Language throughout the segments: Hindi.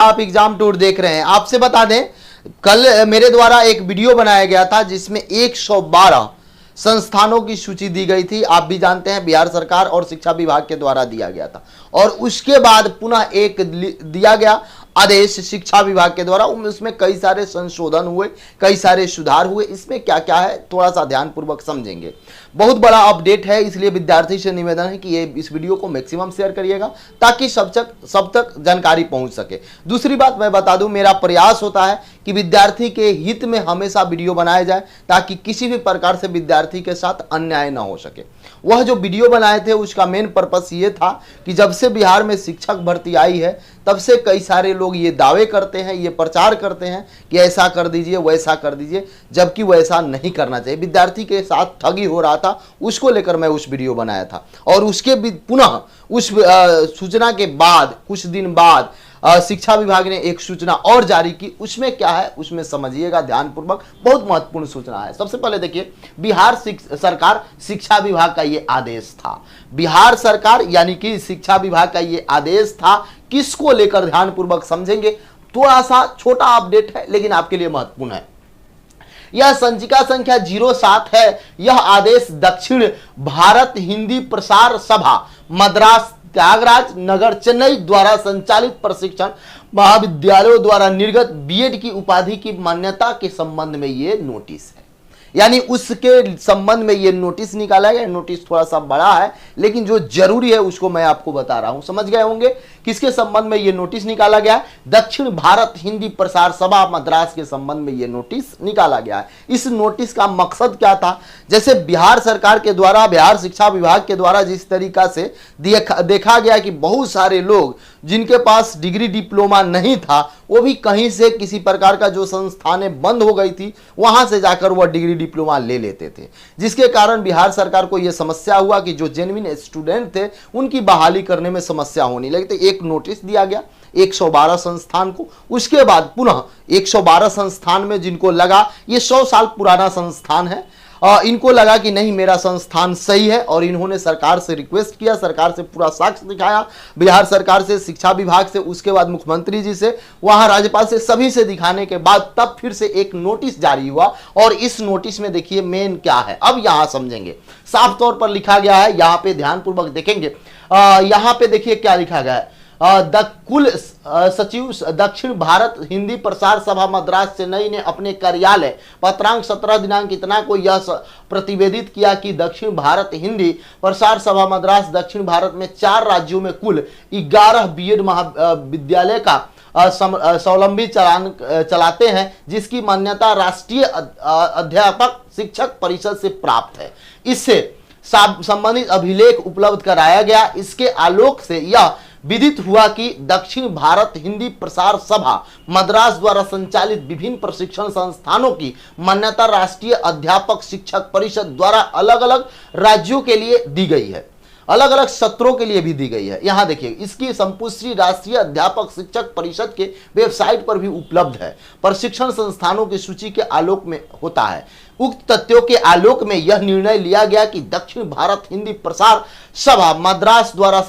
आप एग्जाम टूर देख रहे हैं। आपसे बता दें, कल मेरे द्वारा एक वीडियो बनाया गया था जिसमें 112 संस्थानों की सूची दी गई थी। आप भी जानते हैं बिहार सरकार और शिक्षा विभाग के द्वारा दिया गया था, और उसके बाद पुनः एक दिया गया आदेश शिक्षा विभाग के द्वारा। उसमें कई सारे संशोधन हुए, कई सारे सुधार हुए। इसमें क्या क्या है थोड़ा सा ध्यानपूर्वक समझेंगे। बहुत बड़ा अपडेट है, इसलिए विद्यार्थी से निवेदन है कि ये इस वीडियो को मैक्सिमम शेयर करिएगा ताकि सब तक जानकारी पहुंच सके। दूसरी बात मैं बता दूं, मेरा प्रयास होता है कि विद्यार्थी के हित में हमेशा वीडियो बनाया जाए ताकि किसी भी प्रकार से विद्यार्थी के साथ अन्याय ना हो सके। वह जो वीडियो बनाए थे उसका मेन पर्पस ये था कि जब से बिहार में शिक्षक भर्ती आई है तब से कई सारे लोग ये दावे करते हैं, ये प्रचार करते हैं कि ऐसा कर दीजिए वैसा कर दीजिए, जबकि वैसा नहीं करना चाहिए। विद्यार्थी के साथ ठगी हो रहा था, उसको लेकर मैं उस वीडियो बनाया था। और उसके पुनः उस सूचना के बाद कुछ दिन बाद शिक्षा विभाग ने एक सूचना और जारी की। उसमें क्या है उसमें समझिएगा ध्यानपूर्वक, बहुत महत्वपूर्ण सूचना है। सबसे पहले देखिए, बिहार सरकार शिक्षा विभाग का ये आदेश था। बिहार सरकार यानी कि शिक्षा विभाग का ये आदेश था, किसको लेकर ध्यानपूर्वक समझेंगे। थोड़ा सा छोटा अपडेट है लेकिन आपके लिए महत्वपूर्ण है। यह संचिका संख्या 07 है। यह आदेश दक्षिण भारत हिंदी प्रसार सभा मद्रास त्यागराज नगर चेन्नई द्वारा संचालित प्रशिक्षण महाविद्यालयों द्वारा निर्गत बीएड की उपाधि की मान्यता के संबंध में ये नोटिस है। यानी उसके संबंध में ये नोटिस निकाला गया। नोटिस थोड़ा सा बड़ा है लेकिन जो जरूरी है उसको मैं आपको बता रहा हूं। समझ गए होंगे किसके संबंध में ये नोटिस निकाला गया है। दक्षिण भारत हिंदी प्रसार सभा मद्रास के संबंध में ये नोटिस निकाला गया है। इस नोटिस का मकसद क्या था, जैसे बिहार सरकार के द्वारा, बिहार शिक्षा विभाग के द्वारा जिस तरीका से देखा गया कि बहुत सारे लोग जिनके पास डिग्री डिप्लोमा नहीं था वो भी कहीं से किसी प्रकार का जो संस्थानें बंद हो गई थी वहां से जाकर वह डिग्री डिप्लोमा ले लेते थे, जिसके कारण बिहार सरकार को यह समस्या हुआ कि जो जेन्युइन स्टूडेंट थे उनकी बहाली करने में समस्या होने लगी। तो एक नोटिस दिया गया 112 संस्थान को। उसके बाद पुनः 112 संस्थान में जिनको लगा ये 100 साल पुराना संस्थान है, इनको लगा कि नहीं मेरा संस्थान सही है, और इन्होंने सरकार से रिक्वेस्ट किया, सरकार से पूरा साक्ष्य दिखाया, बिहार सरकार से, शिक्षा विभाग से, उसके बाद मुख्यमंत्री जी से, वहां राज्यपाल से, सभी से दिखाने के बाद तब फिर से एक नोटिस जारी हुआ। और इस नोटिस में देखिए मेन क्या है, अब यहां समझेंगे। साफ तौर पर लिखा गया है, यहां पे ध्यानपूर्वक देखेंगे। यहां पे देखिए क्या लिखा गया है। कुल सचिव दक्षिण भारत हिंदी प्रसार सभा मद्रास चेन्नई ने अपने कार्यालय पत्रांक 17 दिनांक इतना को यह प्रतिवेदित किया कि दक्षिण भारत हिंदी प्रसार सभा मद्रास दक्षिण भारत में 4 राज्यों में कुल 11 बीएड महाविद्यालय का स्वावलंबी चलाते हैं, जिसकी मान्यता राष्ट्रीय अध्यापक शिक्षक परिषद से प्राप्त है। इससे संबंधित अभिलेख उपलब्ध कराया गया। इसके आलोक से यह विदित हुआ कि दक्षिण भारत हिंदी प्रसार सभा मद्रास द्वारा संचालित विभिन्न प्रशिक्षण संस्थानों की मान्यता राष्ट्रीय अध्यापक शिक्षक परिषद द्वारा अलग अलग राज्यों के लिए दी गई है, अलग अलग सत्रों के लिए भी दी गई है। यहां देखिए इसकी संपुष्टि राष्ट्रीय अध्यापक शिक्षक परिषद के वेबसाइट पर भी उपलब्ध है। प्रशिक्षण संस्थानों की सूची के आलोक में होता है। उक्त तथ्यों के आलोक में यह निर्णय लिया गया कि दक्षिण भारत हिंदी प्रसार सभा मद्रास द्वारा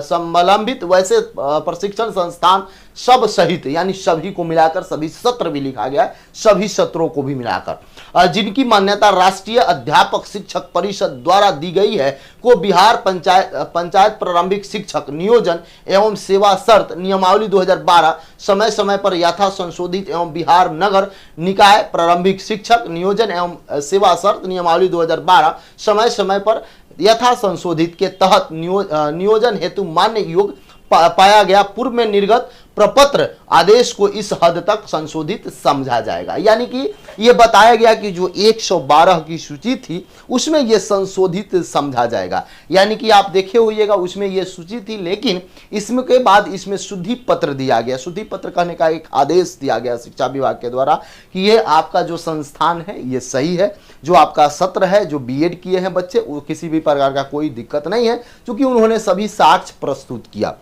संबंधित वैसे प्रशिक्षण संस्थान सब सहित, यानी सभी को मिलाकर, सभी सत्र भी लिखा गया है, सभी सत्रों को भी मिलाकर, जिनकी मान्यता राष्ट्रीय अध्यापक शिक्षक परिषद द्वारा दी गई है, को बिहार पंचायत प्रारंभिक शिक्षक नियोजन एवं सेवा शर्त नियमावली 2012 समय समय पर यथा संशोधित एवं बिहार नगर निकाय प्रारंभिक शिक्षक नियोजन एवं सेवा शर्त नियमावली 2012 समय समय पर यथा संशोधित के तहत नियोजन हेतु मान्य योग पाया गया पूर्व में निर्गत प्रपत्र आदेश को इस हद तक संशोधित समझा जाएगा। यानी कि यह बताया गया कि जो 112 की सूची थी उसमें यह संशोधित समझा जाएगा। यानी कि आप देखे होइएगा उसमें यह सूची थी, लेकिन इसमें के बाद इसमें शुद्धि पत्र दिया गया। शुद्धि पत्र कहने का एक आदेश दिया गया शिक्षा विभाग के द्वारा कि ये आपका जो संस्थान है ये सही है, जो आपका सत्र है, जो बीएड किए हैं बच्चे, वो किसी भी प्रकार का कोई दिक्कत नहीं है, क्योंकि उन्होंने सभी साक्ष्य प्रस्तुत किया।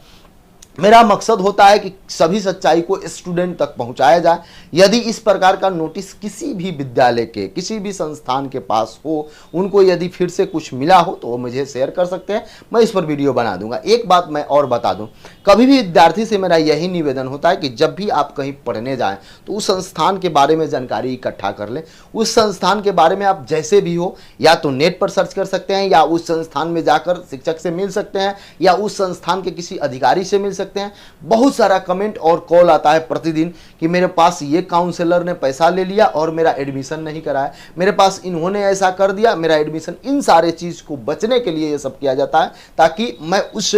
मेरा मकसद होता है कि सभी सच्चाई को स्टूडेंट तक पहुंचाया जाए। यदि इस प्रकार का नोटिस किसी भी विद्यालय के, किसी भी संस्थान के पास हो, उनको यदि फिर से कुछ मिला हो तो वो मुझे शेयर कर सकते हैं, मैं इस पर वीडियो बना दूंगा। एक बात मैं और बता दूं, कभी भी विद्यार्थी से मेरा यही निवेदन होता है कि जब भी आप कहीं पढ़ने जाएं तो उस संस्थान के बारे में जानकारी इकट्ठा कर लें। उस संस्थान के बारे में आप जैसे भी हो, या तो नेट पर सर्च कर सकते हैं, या उस संस्थान में जाकर शिक्षक से मिल सकते हैं, या उस संस्थान के किसी अधिकारी से मिल सकते हैं। बहुत सारा कमेंट और कॉल आता है प्रतिदिन कि मेरे पास ये काउंसलर ने पैसा ले लिया और मेरा एडमिशन नहीं कराया, मेरे पास इन्होंने ऐसा कर दिया, मेरा एडमिशन। इन सारे चीज को बचने के लिए ये सब किया जाता है, ताकि मैं उस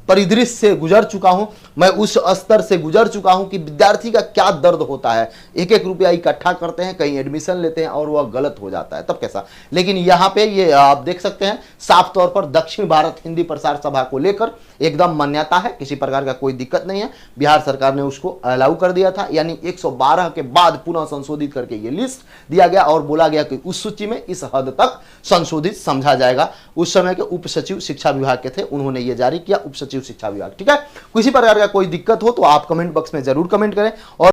परिदृश्य से गुजर चुका हूं, मैं उस स्तर से गुजर चुका हूं कि विद्यार्थी का क्या दर्द होता है। एक एक रुपया इकट्ठा करते हैं, कहीं एडमिशन लेते हैं और वह गलत हो जाता है, तब कैसा। लेकिन यहाँ पे ये आप देख सकते हैं साफ तौर पर दक्षिण भारत हिंदी प्रसार सभा को लेकर एकदम मान्यता है, किसी प्रकार का कोई दिक्कत नहीं है। बिहार सरकार ने उसको अलाउ कर दिया था, यानी 112 के बाद पुनः संशोधित करके ये लिस्ट दिया गया और बोला गया कि उस सूची में इस हद तक संशोधित समझा जाएगा। उस समय के उप सचिव शिक्षा विभाग के थे, उन्होंने ये जारी किया, उप सचिव शिक्षा विभाग। ठीक है, किसी प्रकार का कोई दिक्कत हो तो आप कमेंट बॉक्स में जरूर कमेंट करें। और